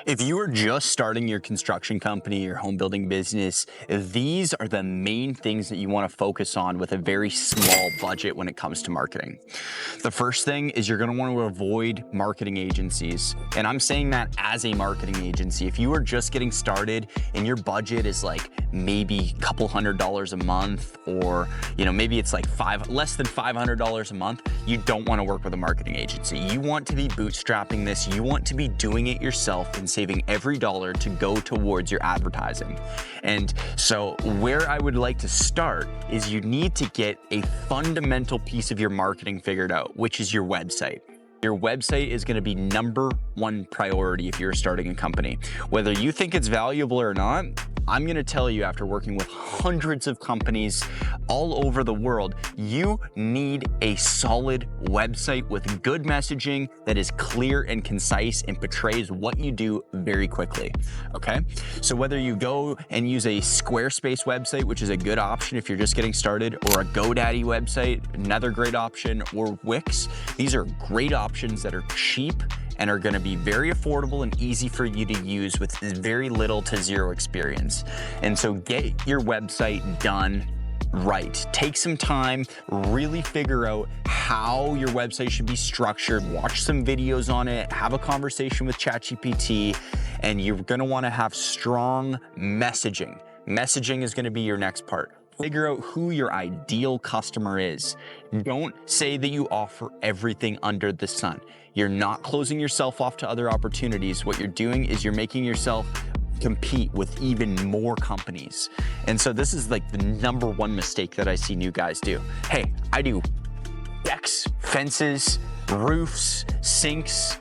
If you are just starting your construction company, your home building business, these are the main things that you want to focus on with a very small budget when it comes to marketing. The first thing is you're going to want to avoid marketing agencies. And I'm saying that as a marketing agency. If you are just getting started and your budget is like maybe a couple $100s a month, or maybe it's like less than $500 a month, you don't want to work with a marketing agency. You want to be bootstrapping this. You want to be doing it yourself and saving every dollar to go towards your advertising. And so where I would like to start is you need to get a fundamental piece of your marketing figured out, which is your website. Your website is going to be number one priority if you're starting a company. Whether you think it's valuable or not, I'm going to tell you, after working with hundreds of companies all over the world, you need a solid website with good messaging that is clear and concise and portrays what you do very quickly. Okay? So whether you go and use a Squarespace website, which is a good option if you're just getting started, or a GoDaddy website, another great option, or Wix, these are great options that are cheap and are going to be very affordable and easy for you to use with very little to zero experience. And so get your website done right. Take some time, really figure out how your website should be structured, watch some videos on it, have a conversation with ChatGPT, and you're going to want to have strong messaging. Messaging is going to be your next part. Figure out who your ideal customer is. Don't say that you offer everything under the sun. You're not closing yourself off to other opportunities. What you're doing is you're making yourself compete with even more companies. And so this is like the number one mistake that I see new guys do. Hey, I do decks, fences, roofs, sinks,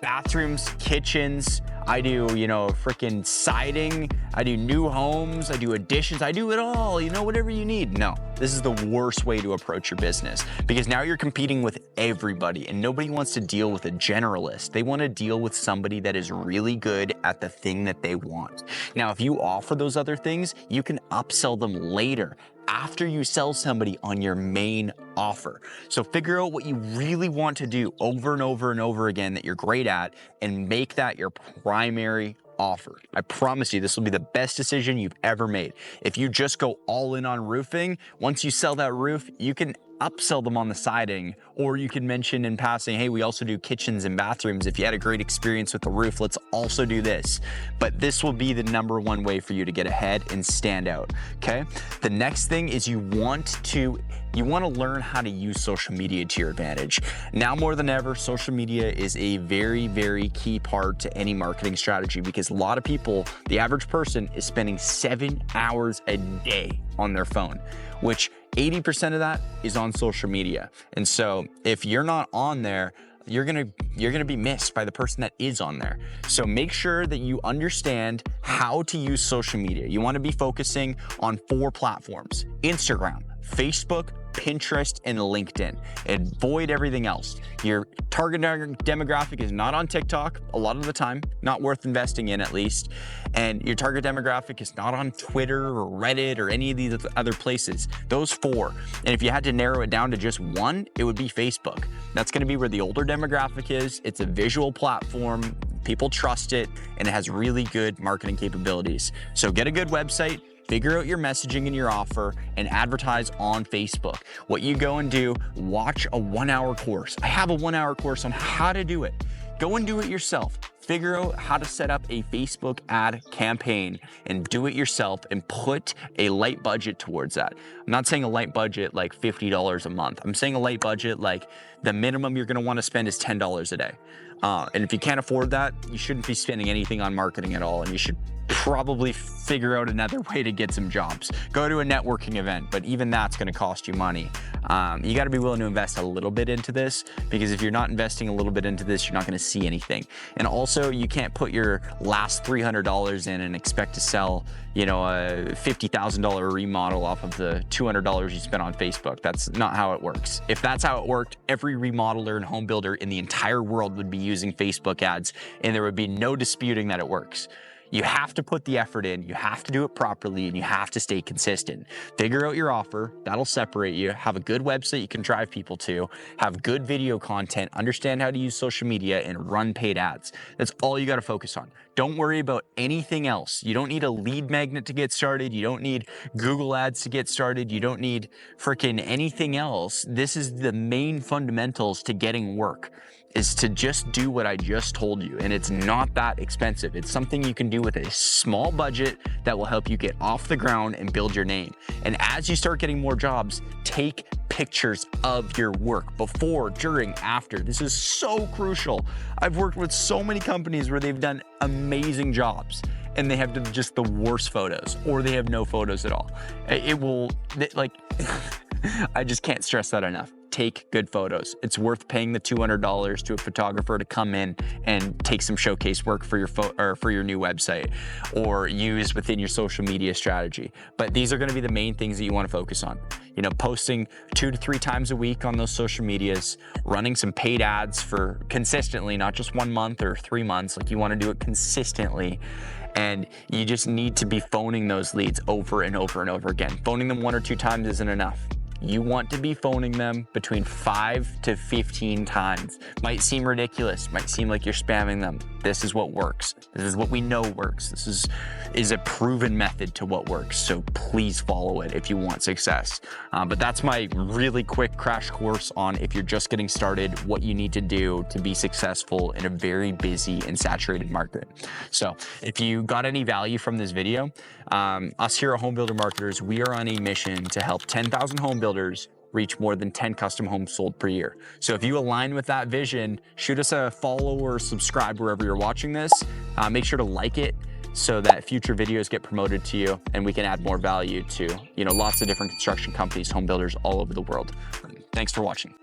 bathrooms, kitchens. I do, freaking siding. I do new homes. I do additions. I do it all, whatever you need. No, this is the worst way to approach your business, because now you're competing with everybody and nobody wants to deal with a generalist. They want to deal with somebody that is really good at the thing that they want. Now, if you offer those other things, you can upsell them later, after you sell somebody on your main offer. So figure out what you really want to do over and over and over again that you're great at, and make that your primary offer. I promise you, this will be the best decision you've ever made. If you just go all in on roofing, once you sell that roof, you can upsell them on the siding, or you can mention in passing, hey, we also do kitchens and bathrooms. If you had a great experience with the roof, let's also do this. But this will be the number one way for you to get ahead and stand out, okay? The next thing is you want to learn how to use social media to your advantage. Now more than ever, social media is a very, very key part to any marketing strategy, because a lot of people, the average person, is spending 7 hours a day on their phone, which 80% of that is on social media. And so if you're not on there, you're gonna be missed by the person that is on there. So make sure that you understand how to use social media. You want to be focusing on 4 platforms: Instagram, Facebook, Pinterest, and LinkedIn. Avoid everything else. Your target demographic is not on TikTok a lot of the time, not worth investing in at least. And your target demographic is not on Twitter or Reddit or any of these other places. Those 4. And if you had to narrow it down to just one, it would be Facebook. That's going to be where the older demographic is. It's a visual platform. People trust it, and it has really good marketing capabilities. So get a good website, figure out your messaging and your offer, and advertise on Facebook. What you go and do, watch a 1-hour course. I have a 1-hour course on how to do it. Go and do it yourself. Figure out how to set up a Facebook ad campaign and do it yourself, and put a light budget towards that. I'm not saying a light budget like $50 a month. I'm saying a light budget like the minimum you're gonna wanna spend is $10 a day. And if you can't afford that, you shouldn't be spending anything on marketing at all, and you should probably figure out another way to get some jobs. Go to a networking event, but even that's going to cost you money. You got to be willing to invest a little bit into this, because if you're not investing a little bit into this, you're not going to see anything. And also, you can't put your last $300 in and expect to sell, a $50,000 remodel off of the $200 you spent on Facebook. That's not how it works. If that's how it worked, every remodeler and home builder in the entire world would be using Facebook ads, and there would be no disputing that it works. You have to put the effort in, you have to do it properly, and you have to stay consistent. Figure out your offer, that'll separate you. Have a good website you can drive people to, have good video content, understand how to use social media, and run paid ads. That's all you got to focus on. Don't worry about anything else. You don't need a lead magnet to get started. You don't need Google ads to get started. You don't need freaking anything else. This is the main fundamentals to getting work, is to just do what I just told you. And it's not that expensive. It's something you can do with a small budget that will help you get off the ground and build your name. And as you start getting more jobs, take pictures of your work before, during, after. This is so crucial. I've worked with so many companies where they've done amazing jobs and they have just the worst photos, or they have no photos at all. It will, like, I just can't stress that enough. Take good photos. It's worth paying the $200 to a photographer to come in and take some showcase work for your for your new website, or use within your social media strategy. But these are going to be the main things that you want to focus on. You know, posting 2 to 3 times a week on those social medias, running some paid ads for consistently, not just 1 month or 3 months. Like, you want to do it consistently. And you just need to be phoning those leads over and over and over again. Phoning them 1 or 2 times isn't enough. You want to be phoning them between 5 to 15 times. Might seem ridiculous, might seem like you're spamming them. This is what works. This is what we know works. This is a proven method to what works. So please follow it if you want success. But that's my really quick crash course on, if you're just getting started, what you need to do to be successful in a very busy and saturated market. So if you got any value from this video, us here at Home Builder Marketers, we are on a mission to help 10,000 home builders reach more than 10 custom homes sold per year. So if you align with that vision, shoot us a follow or subscribe wherever you're watching this. Make sure to like it so that future videos get promoted to you and we can add more value to, you know, lots of different construction companies, home builders all over the world. Thanks for watching.